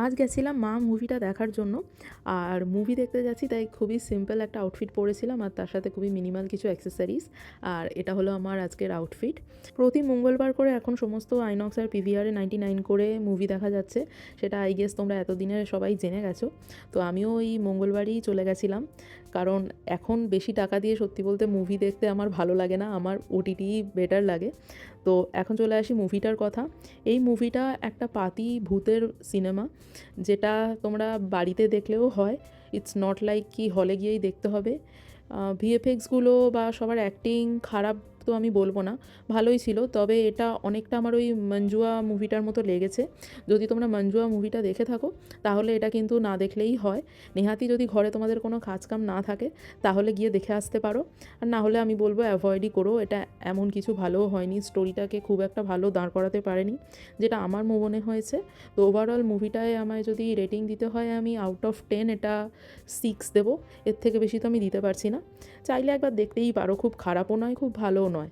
আজ গেছিলাম মা মুভিটা দেখার জন্য। আর মুভি দেখতে যাচ্ছি তাই খুবই সিম্পল একটা আউটফিট পরেছিলাম আর তার সাথে খুবই মিনিমাল কিছু অ্যাক্সেসরিজ। আর এটা হলো আমার আজকের আউটফিট। প্রতি মঙ্গলবার করে এখন সমস্ত আইনক্স আর পিভিআরে 99 করে মুভি দেখা যাচ্ছে। সেটা আই গেস তোমরা এতদিনে সবাই জেনে গেছো। তো আমিও ওই মঙ্গলবারই চলে গেছিলাম, কারণ এখন বেশি টাকা দিয়ে সত্যি বলতে মুভি দেখতে আমার ভালো লাগে না, আমার ওটিটিই বেটার লাগে। তো এখন চলে আসি মুভিটার কথা। এই মুভিটা একটা পাতি ভূতের সিনেমা, যেটা তোমরা বাড়িতে দেখলেও হয়। ইটস নট লাইক কি হলে গিয়েই দেখতে হবে। ভিএফএক্সগুলো বা সবার অ্যাক্টিং খারাপ তো আমি বলবো না, ভালোই ছিল। তবে এটা অনেকটা আমার ওই মঞ্জুয়া মুভিটার মতো লেগেছে। যদি তোমরা মঞ্জুয়া মুভিটা দেখে থাকো তাহলে এটা কিন্তু না দেখলেই হয়। নেহাতি যদি ঘরে তোমাদের কোনো কাজকাম না থাকে তাহলে গিয়ে দেখে আসতে পারো, আর না হলে আমি বলবো অ্যাভয়েডই করো। এটা এমন কিছু ভালোও হয়নি, স্টোরিটাকে খুব একটা ভালো দাঁড় করাতে পারেনি, যেটা আমার মনে হয়েছে। তো ওভারঅল মুভিটায় আমায় যদি রেটিং দিতে হয় আমি আউট অফ 10 এটা 6 দেবো। এর থেকে বেশি তো আমি দিতে পারছি না। চাইলে একবার দেখতেই পারো, খুব খারাপও নয় খুব ভালোও নয়।